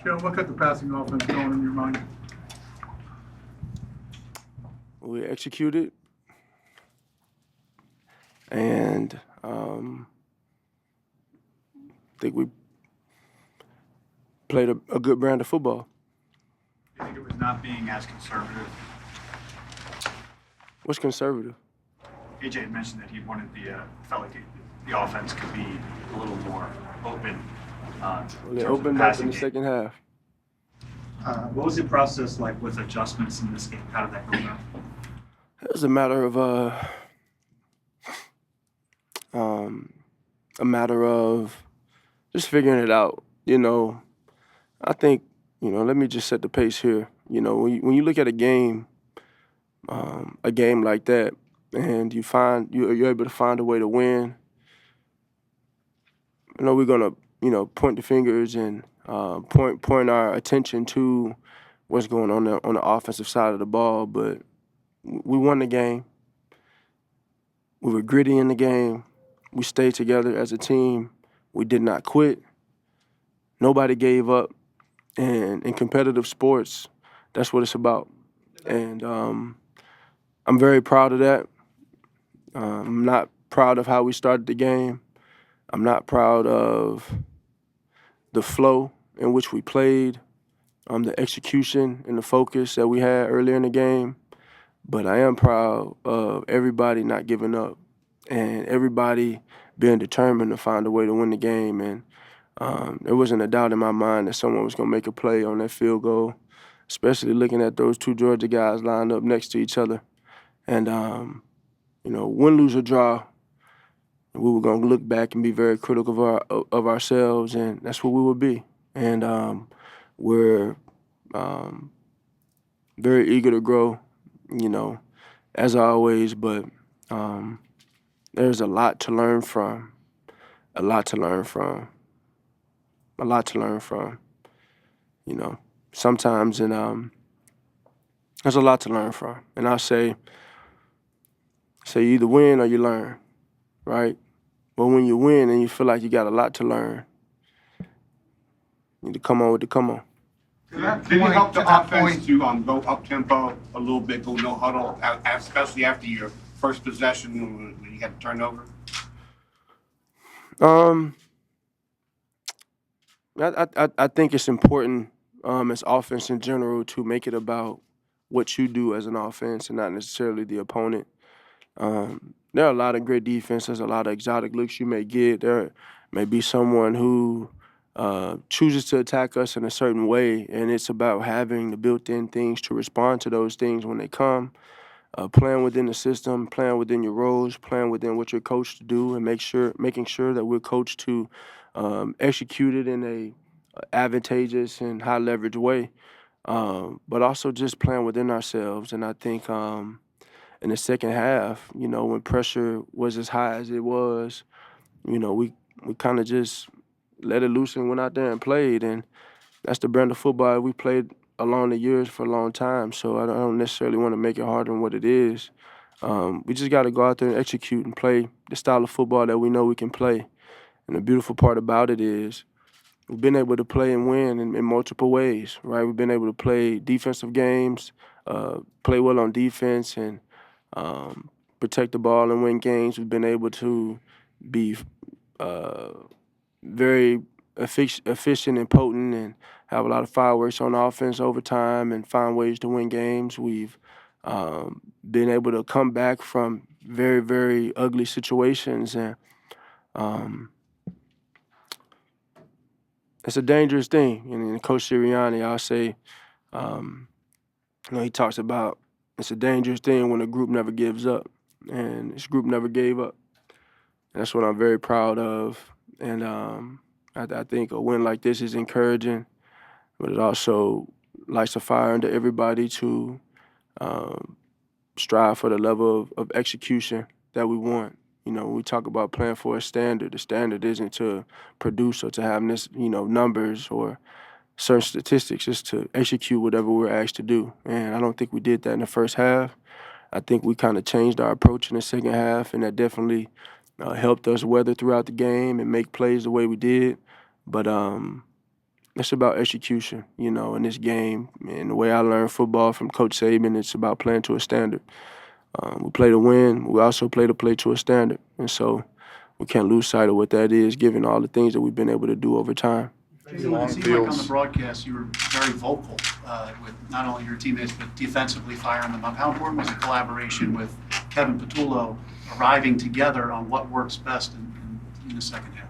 Jalen, what kept the passing offense going in your mind? We executed, and I think we played a good brand of football. Do you think it was not being as conservative? What's conservative? AJ had mentioned that he wanted felt like the offense could be a little more open. They opened up in the second half. What was the process like with adjustments in this game? How did that go about? It was a matter of just figuring it out. I think let me just set the pace here. When you look at a game like that, and you're able to find a way to win. We're gonna point the fingers and point our attention to what's going on on the offensive side of the ball, but we won the game. We were gritty in the game. We stayed together as a team. We did not quit. Nobody gave up. And in competitive sports, that's what it's about. And I'm very proud of that. I'm not proud of how we started the game. I'm not proud of the flow in which we played, the execution and the focus that we had earlier in the game. But I am proud of everybody not giving up and everybody being determined to find a way to win the game. And there wasn't a doubt in my mind that someone was going to make a play on that field goal, especially looking at those two Georgia guys lined up next to each other. And, win, lose, or draw, we were going to look back and be very critical of ourselves, and that's what we would be. And we're very eager to grow, as always, but there's a lot to learn from, a lot to learn from, a lot to learn from, sometimes, and there's a lot to learn from. And I say you either win or you learn, right? But when you win and you feel like you got a lot to learn, you need to come on with the come on. Did it help the offense to go up tempo a little bit, go no huddle, especially after your first possession when you got the turnover? I think it's important as offense in general to make it about what you do as an offense and not necessarily the opponent. There are a lot of great defenses, a lot of exotic looks you may get. There may be someone who chooses to attack us in a certain way, and it's about having the built-in things to respond to those things when they come. Playing within the system, playing within your roles, playing within what you're coached to do, and making sure that we're coached to execute it in a advantageous and high leverage way. But also just playing within ourselves, and I think. In the second half, when pressure was as high as it was, we kind of just let it loose and went out there and played. And that's the brand of football we played along the years for a long time. So I don't necessarily want to make it harder than what it is. We just got to go out there and execute and play the style of football that we know we can play. And the beautiful part about it is we've been able to play and win in multiple ways, right? We've been able to play defensive games, play well on defense, and protect the ball and win games. We've been able to be very efficient and potent and have a lot of fireworks on offense over time and find ways to win games. We've been able to come back from very, very ugly situations, and it's a dangerous thing. And Coach Sirianni, I'll say, he talks about it's a dangerous thing when a group never gives up, and this group never gave up. And that's what I'm very proud of. And I think a win like this is encouraging, but it also lights a fire under everybody to strive for the level of execution that we want. When we talk about playing for a standard, the standard isn't to produce or to have numbers or certain statistics, is to execute whatever we're asked to do. And I don't think we did that in the first half. I think we kind of changed our approach in the second half, and that definitely helped us weather throughout the game and make plays the way we did. But it's about execution, you know, in this game. And the way I learned football from Coach Saban, it's about playing to a standard. We play to win. We also play to a standard. And so we can't lose sight of what that is, given all the things that we've been able to do over time. Jalen, it seemed like on the broadcast you were very vocal with not only your teammates but defensively firing them up. How important was the collaboration with Kevin Patullo arriving together on what works best in the second half?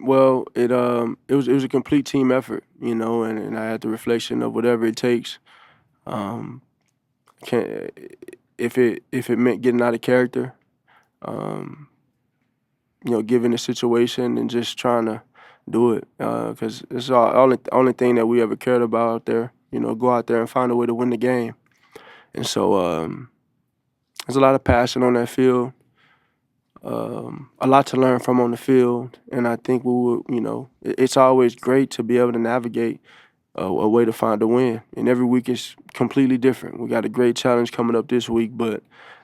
Well, it was a complete team effort, you know, and I had the reflection of whatever it takes. Um, can if it meant getting out of character, um, you know, given the situation and just trying to do it, because it's the only thing that we ever cared about out there. You know, go out there and find a way to win the game. And so there's a lot of passion on that field. A lot to learn from on the field, and I think we will. You know, it's always great to be able to navigate a way to find a win. And every week is completely different. We got a great challenge coming up this week, but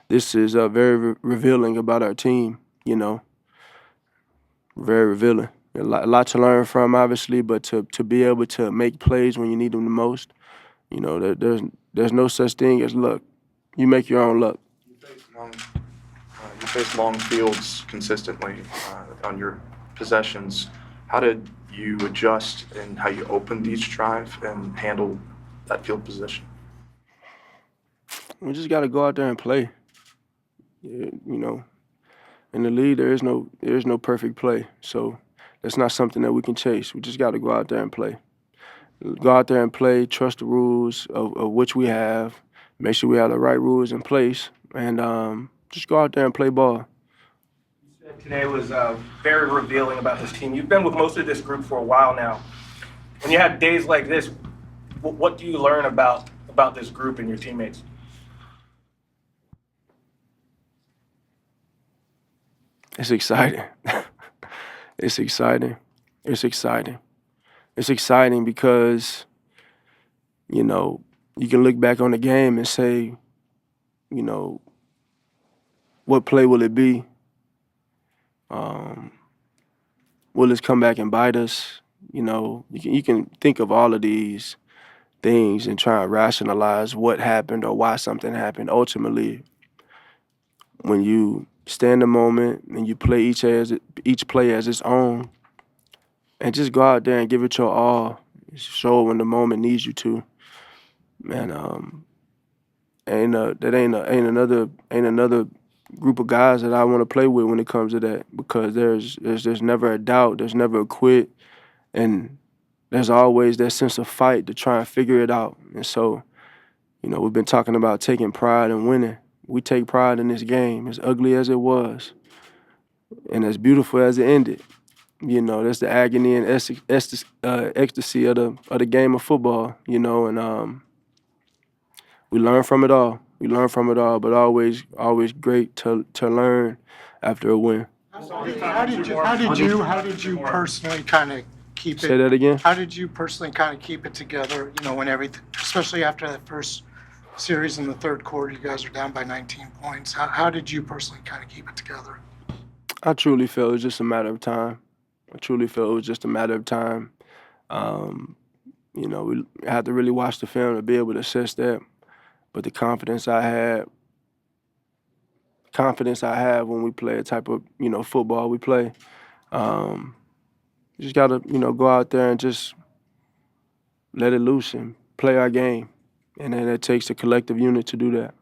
this is very revealing about our team. You know, very revealing. A lot to learn from, obviously, but to be able to make plays when you need them the most. You know, there's no such thing as luck. You make your own luck. You face long fields consistently on your possessions. How did you adjust in how you opened each drive and handle that field position? We just got to go out there and play. You know, in the league, there is no perfect play. So that's not something that we can chase. We just got to go out there and play. Go out there and play, trust the rules of which we have, make sure we have the right rules in place, and just go out there and play ball. Today was very revealing about this team. You've been with most of this group for a while now. When you have days like this, what do you learn about this group and your teammates? It's exciting. It's exciting. It's exciting. It's exciting because, you know, you can look back on the game and say, you know, what play will it be? Will this come back and bite us? You know, you can think of all of these things and try and rationalize what happened or why something happened. Ultimately, when you stay in the moment and you play each play as its own, and just go out there and give it your all, show it when the moment needs you to, man. Ain't another group of guys that I want to play with when it comes to that, because there's never a doubt, there's never a quit, and there's always that sense of fight to try and figure it out. And so, you know, we've been talking about taking pride in winning. We take pride in this game, as ugly as it was, and as beautiful as it ended. You know, that's the agony and ecstasy of the game of football. You know, and we learn from it all. We learn from it all, but always great to learn after a win. How did you personally kind of keep it? Say that again? How did you personally kind of keep it together? You know, when everything, especially after that first series in the third quarter, you guys are down by 19 points. How did you personally kind of keep it together? I truly felt it was just a matter of time. I truly felt it was just a matter of time. You know, we had to really watch the film to be able to assess that. But the confidence I have when we play a type of, you know, football we play, you just gotta, you know, go out there and just let it loose and play our game. And then it takes a collective unit to do that.